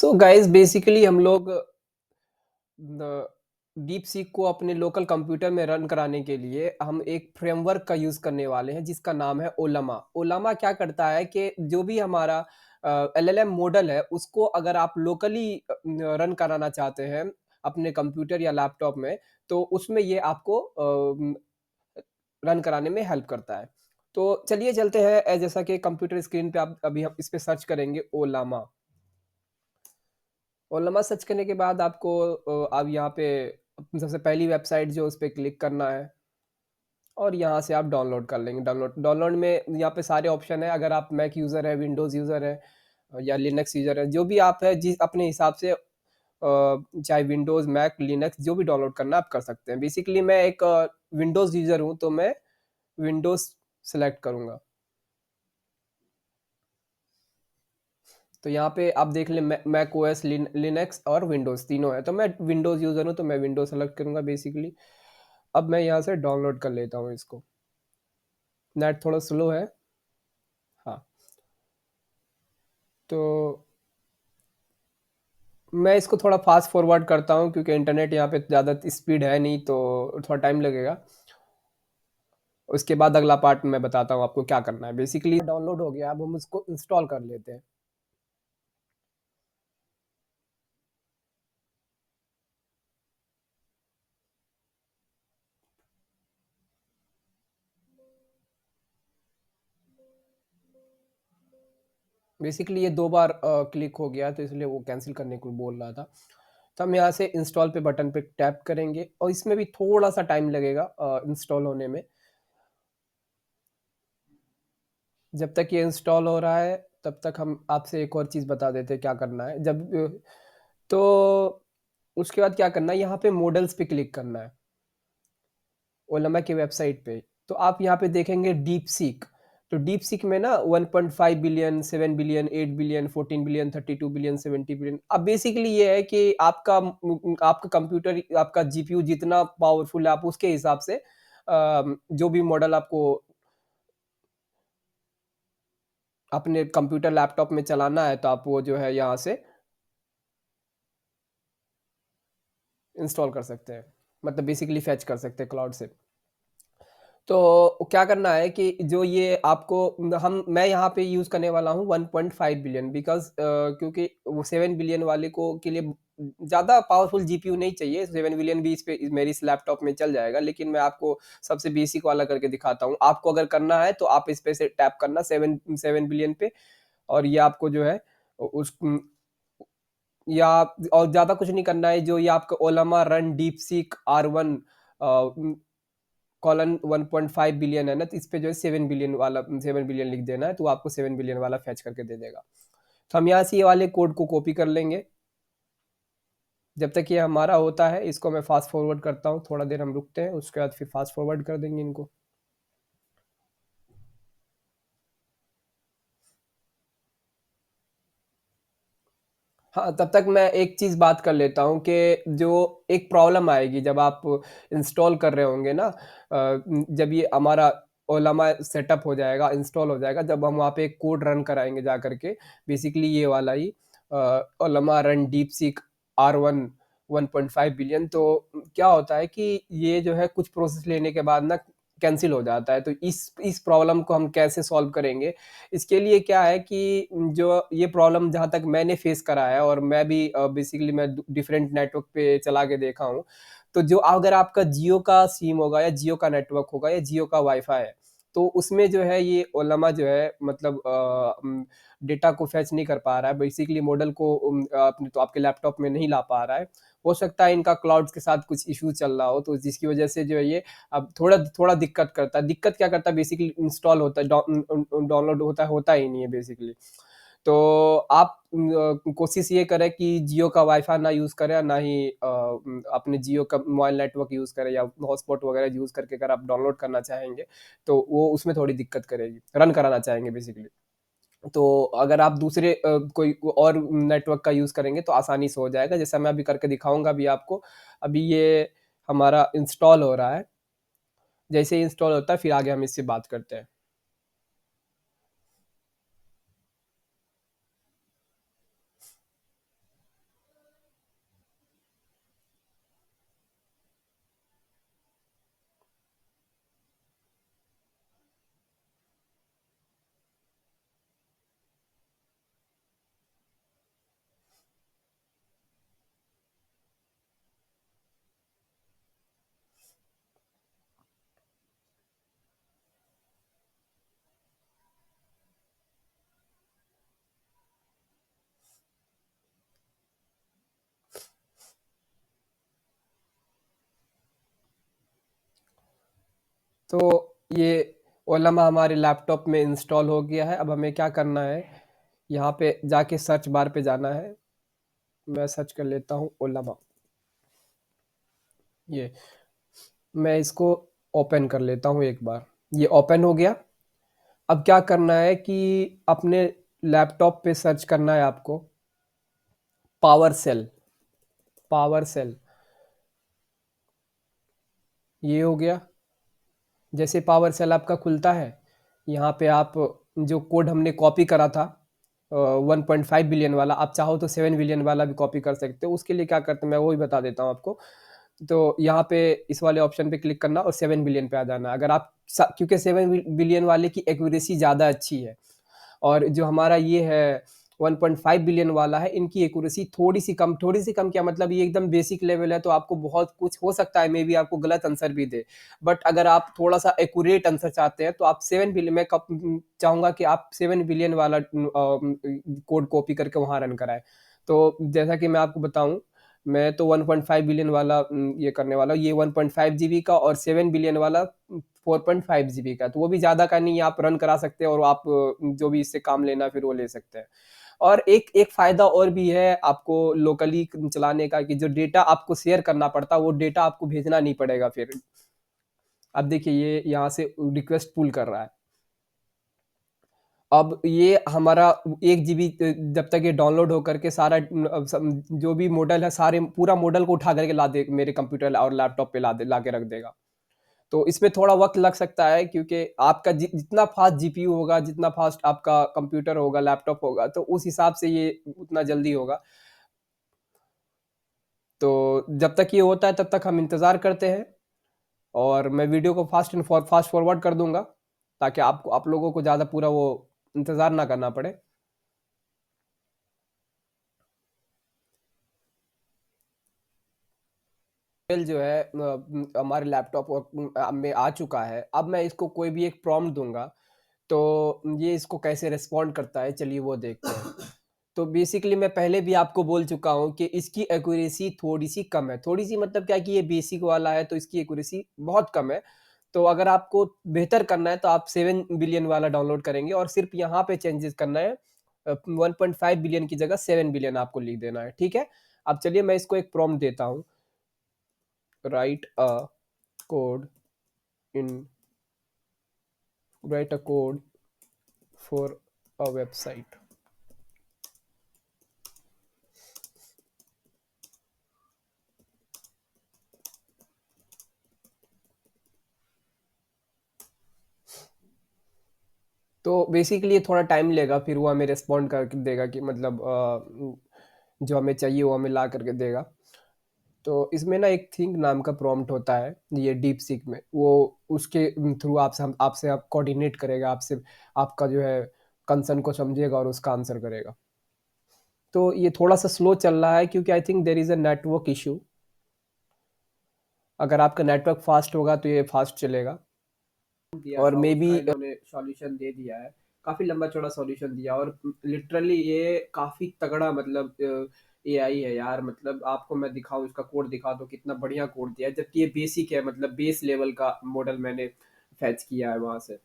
So guys basically हम लोग deep seek को अपने लोकल कंप्यूटर में रन कराने के लिए हम एक फ्रेमवर्क का यूज़ करने वाले हैं जिसका नाम है ओलामा। ओलामा क्या करता है कि जो भी हमारा एलएलएम मॉडल है उसको अगर आप लोकली रन कराना चाहते हैं अपने कंप्यूटर या लैपटॉप में तो उसमें ये आपको रन कराने में हेल्प करता है। तो चलिए चलते हैं जैसा कि कंप्यूटर स्क्रीन पे आप अभी हम इस पे सर्च करेंगे ओलामा। और लम्बा सर्च करने के बाद आपको अब यहाँ पे सबसे पहली वेबसाइट जो उस पे क्लिक करना है और यहाँ से आप डाउनलोड कर लेंगे। डाउनलोड डाउनलोड में यहाँ पे सारे ऑप्शन है। अगर आप मैक यूज़र है, विंडोज़ यूज़र है या लिनक्स यूज़र है, जो भी आप है जिस अपने हिसाब से चाहे विंडोज़, मैक, लिनक्स जो भी डाउनलोड करना आप कर सकते हैं। बेसिकली मैं एक विंडोज़ यूज़र हूँ तो मैं विंडोज़ सेलेक्ट करूँगा। तो यहाँ पे आप देख लें मैक ओएस, लिनक्स और विंडोज़ तीनों है। तो मैं विंडोज़ यूज़र हूँ तो मैं विंडोज़ सेलेक्ट करूँगा बेसिकली। अब मैं यहाँ से डाउनलोड कर लेता हूँ इसको। नेट थोड़ा स्लो है। हाँ, तो मैं इसको थोड़ा फास्ट फॉरवर्ड करता हूँ क्योंकि इंटरनेट यहाँ पे ज़्यादा स्पीड है नहीं तो थोड़ा टाइम लगेगा। उसके बाद अगला पार्ट मैं बताता हूँ आपको क्या करना है। बेसिकली डाउनलोड हो गया, अब हम उसको इंस्टॉल कर लेते हैं। बेसिकली ये 2 बार क्लिक हो गया तो इसलिए वो कैंसल करने को बोल रहा था। तो हम यहाँ से इंस्टॉल पे बटन पे टैप करेंगे और इसमें भी थोड़ा-सा टाइम लगेगा इंस्टॉल होने में। जब तक ये इंस्टॉल हो रहा है तब तक हम आपसे एक और चीज़ बता देते हैं क्या करना है। तो उसके बाद क्या करना है, यहाँ पे मॉडल्स पे क्लिक करना है, ओलामा की वेबसाइट पे। तो आप यहाँ पे देखेंगे डीपसीक। तो डीपसीक में ना 1.5 billion, 7 billion, 8 billion, 14 billion, 32 billion, 70 billion. अब बेसिकली ये है कि आपका कंप्यूटर, आपका जीपीयू जितना पावरफुल है आप उसके हिसाब से जो भी मॉडल आपको अपने कंप्यूटर लैपटॉप में चलाना है तो आप वो जो है यहाँ से इंस्टॉल कर सकते हैं। मतलब बेसिकली फेच कर सकते हैं क्लाउड से। तो क्या करना है कि जो ये आपको हम मैं यहाँ पे यूज़ करने वाला हूँ 1.5 बिलियन बिकॉज़ क्योंकि वो 7 बिलियन वाले को के लिए ज़्यादा पावरफुल जीपीयू नहीं चाहिए। 7 बिलियन भी इस पे मेरी इस लैपटॉप में चल जाएगा, लेकिन मैं आपको सबसे बेसिक वाला करके दिखाता हूँ। आपको अगर करना है तो आप इस पे से टैप करना 7 बिलियन पे और ये आपको जो है उस या और ज़्यादा कुछ नहीं करना है। जो ये आपका Ollama run DeepSeek R1 colon 1.5 billion है ना, तो इस पे जो है 7 बिलियन वाला 7 बिलियन लिख देना है तो आपको 7 बिलियन वाला फैच करके दे देगा। तो हम यहाँ से ये वाले कोड को कॉपी कर लेंगे। जब तक ये हमारा होता है इसको मैं फास्ट फॉरवर्ड करता हूँ, थोड़ा देर हम रुकते हैं, उसके बाद फिर फास्ट फॉरवर्ड कर देंगे इनको। हाँ, तब तक मैं एक चीज़ बात कर लेता हूँ कि जो एक प्रॉब्लम आएगी जब आप इंस्टॉल कर रहे होंगे ना, जब ये हमारा ओलामा सेटअप हो जाएगा, इंस्टॉल हो जाएगा, जब हम वहाँ पे एक कोड रन कराएँगे जा करके, बेसिकली ये वाला ही ओलामा रन डीपसीक R1 1.5 बिलियन। तो क्या होता है कि ये जो है कुछ प्रोसेस लेने के बाद ना कैंसल हो जाता है। तो इस प्रॉब्लम को हम कैसे सॉल्व करेंगे? इसके लिए क्या है कि जो ये प्रॉब्लम जहाँ तक मैंने फेस करा है और मैं भी बेसिकली मैं डिफरेंट नेटवर्क पे चला के देखा हूँ। तो जो अगर आपका जियो का सिम होगा या जियो का नेटवर्क होगा या जियो का वाईफ़ाई है, तो उसमें जो है ये ओलामा जो है मतलब डेटा को फेच नहीं कर पा रहा है। बेसिकली मॉडल को अपने तो आपके लैपटॉप में नहीं ला पा रहा है। हो सकता है इनका क्लाउड्स के साथ कुछ इश्यू चल रहा हो, तो जिसकी वजह से जो है ये अब थोड़ा थोड़ा दिक्कत करता है। दिक्कत क्या करता है, बेसिकली इंस्टॉल होता है, डाउनलोड होता ही नहीं है बेसिकली। तो आप कोशिश ये करें कि जियो का वाईफाई ना यूज़ करें, ना ही अपने जियो का मोबाइल नेटवर्क यूज़ करें या हॉटस्पॉट वगैरह यूज़ करके अगर आप डाउनलोड करना चाहेंगे तो वो उसमें थोड़ी दिक्कत करेगी, रन कराना चाहेंगे बेसिकली। तो अगर आप दूसरे कोई और नेटवर्क का यूज़ करेंगे तो आसानी से हो जाएगा, जैसा मैं अभी करके दिखाऊंगा अभी आपको। अभी ये हमारा इंस्टॉल हो रहा है। जैसे ही इंस्टॉल होता है फिर आगे हम इससे बात करते हैं। तो ये ओलामा हमारे लैपटॉप में इंस्टॉल हो गया है। अब हमें क्या करना है, यहाँ पे जाके सर्च बार पे जाना है। मैं सर्च कर लेता हूँ ओलामा। ये मैं इसको ओपन कर लेता हूँ एक बार। ये ओपन हो गया। अब क्या करना है कि अपने लैपटॉप पे सर्च करना है आपको पावर सेल। पावर सेल ये हो गया। जैसे पावर सेल आपका खुलता है, यहाँ पे आप जो कोड हमने कॉपी करा था 1.5 बिलियन वाला, आप चाहो तो 7 बिलियन वाला भी कॉपी कर सकते हो। उसके लिए क्या करते हैं मैं वो ही बता देता हूँ आपको। तो यहाँ पे इस वाले ऑप्शन पे क्लिक करना और 7 बिलियन पे आ जाना। अगर आप क्योंकि 7 बिलियन वाले की एक्यूरेसी ज़्यादा अच्छी है, और जो हमारा ये है 1.5 बिलियन वाला है, इनकी एक्यूरेसी थोड़ी सी कम क्या मतलब ये एकदम बेसिक लेवल है, तो आपको बहुत कुछ हो सकता है, मे बी आपको गलत आंसर भी दे। बट अगर आप थोड़ा सा एक्यूरेट आंसर चाहते हैं तो आप 7 बिलियन, मैं चाहूंगा कि आप 7 बिलियन वाला कोड कॉपी करके वहां रन कराए। तो जैसा कि मैं आपको बताऊं, मैं तो 1.5 बिलियन वाला ये करने वाला हूँ। ये 1.5 जीबी का और 7 बिलियन वाला 4.5 जीबी का, तो वो भी ज्यादा का नहीं है, आप रन करा सकते हैं और आप जो भी इससे काम लेना फिर वो ले सकते हैं। और एक एक फायदा और भी है आपको लोकली चलाने का, कि जो डेटा आपको शेयर करना पड़ता है वो डेटा आपको भेजना नहीं पड़ेगा फिर। अब देखिए ये यहाँ से रिक्वेस्ट पुल कर रहा है। अब ये हमारा 1 जीबी जब तक ये डाउनलोड होकर के सारा जो भी मॉडल है, सारे पूरा मॉडल को उठा करके ला दे मेरे कंप्यूटर और लैपटॉप पे ला के रख देगा। तो इसमें थोड़ा वक्त लग सकता है, क्योंकि आपका जितना फास्ट जीपीयू होगा, जितना फास्ट आपका कंप्यूटर होगा, लैपटॉप होगा, तो उस हिसाब से ये उतना जल्दी होगा। तो जब तक ये होता है तब तक हम इंतज़ार करते हैं, और मैं वीडियो को फास्ट फॉरवर्ड कर दूंगा, ताकि आपको आप लोगों को ज़्यादा पूरा वो इंतज़ार ना करना पड़े। मेल जो है हमारे लैपटॉप और में आ चुका है। अब मैं इसको कोई भी एक प्रॉम्प्ट दूंगा, तो ये इसको कैसे रिस्पॉन्ड करता है, चलिए वो देखते हैं। तो बेसिकली मैं पहले भी आपको बोल चुका हूँ कि इसकी एक्यूरेसी थोड़ी सी कम है। थोड़ी सी मतलब क्या, कि ये बेसिक वाला है तो इसकी एक्यूरेसी बहुत कम है। तो अगर आपको बेहतर करना है तो आप 7 बिलियन वाला डाउनलोड करेंगे, और सिर्फ यहाँ पे चेंजेस करना है। 1.5 बिलियन की जगह 7 बिलियन आपको लिख देना है, ठीक है। अब चलिए मैं इसको एक प्रॉम्प्ट देता हूँ। Right a code in right a code for a website. तो बेसिकली ये थोड़ा टाइम लेगा, फिर वो हमें रिस्पॉन्ड करके देगा कि मतलब जो हमें चाहिए वो हमें ला करके देगा। तो इसमें ना एक थिंक नाम का प्रॉम्प्ट होता है, ये डीप सीक में, वो उसके थ्रू आपसे आप कोऑर्डिनेट करेगा, आपसे आपका जो है कंसर्न को समझेगा और उसका आंसर करेगा। तो ये थोड़ा सा स्लो चल रहा है, क्योंकि I think there is a network issue. अगर आपका नेटवर्क फास्ट होगा तो ये फास्ट चलेगा। दिया और था मे बी उसका इन्होंने सॉल्यूशन दे दिया है। काफी लंबा चौड़ा सॉल्यूशन दिया, और लिटरली ये काफी तगड़ा मतलब एआई है यार। मतलब आपको मैं दिखाऊं, इसका कोड दिखा दो, कितना बढ़िया कोड दिया है, जबकि ये बेसिक है, मतलब बेस लेवल का मॉडल मैंने फैच किया है वहां से।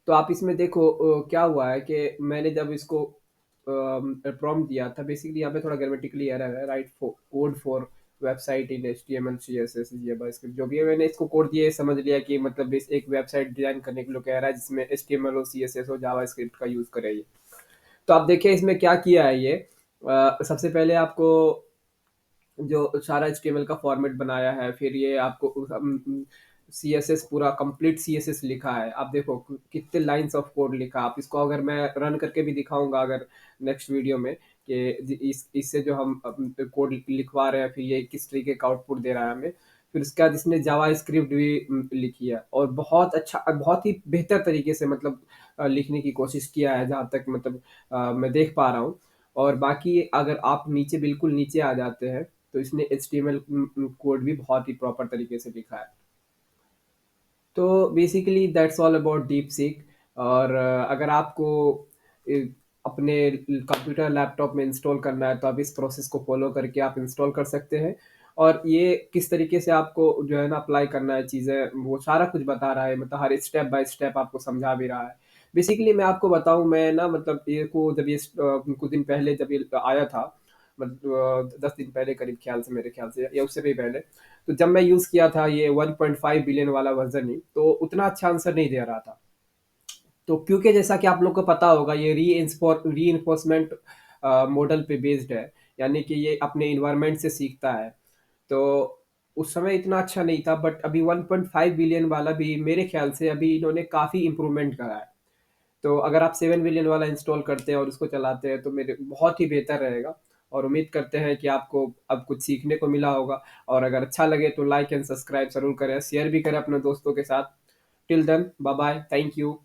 तो आप इसमें देखो क्या हुआ है कि मैंने जब इसको प्रॉम्प्ट दिया था, बेसिकली यहाँ पे थोड़ा ग्रामेटिकली एरर है। Right code for website in HTML CSS JavaScript, जो भी है मैंने इसको कोड दिया है, समझ लिया कि मतलब एक वेबसाइट डिजाइन करने के लिए कह रहा है जिसमें HTML और CSS और जावास्क्रिप्ट का यूज करे ये। तो आप देखिए इसमें क्या किया है ये। सबसे पहले आपको जो सारा HTML का फॉर्मेट बनाया है, फिर ये आपको CSS पूरा कंप्लीट CSS लिखा है। आप देखो कितने लाइंस ऑफ कोड लिखा। आप इसको अगर मैं रन करके भी दिखाऊंगा अगर नेक्स्ट वीडियो में, कि इससे जो हम कोड लिखवा रहे हैं, फिर ये किस तरीके का आउटपुट दे रहा है हमें। फिर उसके बाद इसने जावा स्क्रिप्ट भी लिखी है, और बहुत अच्छा, बहुत ही बेहतर तरीके से मतलब लिखने की कोशिश किया है, जहाँ तक मतलब मैं देख पा रहा हूँ। और बाकी अगर आप नीचे बिल्कुल नीचे आ जाते हैं, तो इसने HTML कोड भी बहुत ही प्रॉपर तरीके से लिखा है। तो basically that's all about deep seek. और अगर आपको अ, अपने कंप्यूटर लैपटॉप में इंस्टॉल करना है, तो आप इस प्रोसेस को फॉलो करके आप इंस्टॉल कर सकते हैं। और ये किस तरीके से आपको जो है ना अप्लाई करना है चीज़ें, वो सारा कुछ बता रहा है, मतलब हर स्टेप बाय स्टेप आपको समझा भी रहा है। बेसिकली मैं आपको बताऊँ, मैं ना मतलब ये को जब ये कुछ दिन पहले जब ये आया था, 10 दिन पहले करीब, ख़्याल से, मेरे ख़्याल से, या उससे भी पहले, तो जब मैं यूज़ किया था ये 1.5 बिलियन वाला वर्ज़न ही, तो उतना अच्छा आंसर नहीं दे रहा था। तो क्योंकि जैसा कि आप लोग को पता होगा, ये रीइंफोर्समेंट मॉडल पे बेस्ड है, यानी कि ये अपने एनवायरनमेंट से सीखता है। तो उस समय इतना अच्छा नहीं था, बट अभी 1.5 बिलियन वाला भी मेरे ख्याल से अभी इन्होंने काफ़ी इम्प्रूवमेंट करा है। तो अगर आप 7 बिलियन वाला इंस्टॉल करते हैं और उसको चलाते हैं, तो मेरे बहुत ही बेहतर रहेगा, और उम्मीद करते हैं कि आपको अब कुछ सीखने को मिला होगा। और अगर अच्छा लगे तो लाइक एंड सब्सक्राइब ज़रूर करें, शेयर भी करें अपने दोस्तों के साथ। Till then, bye bye, thank you.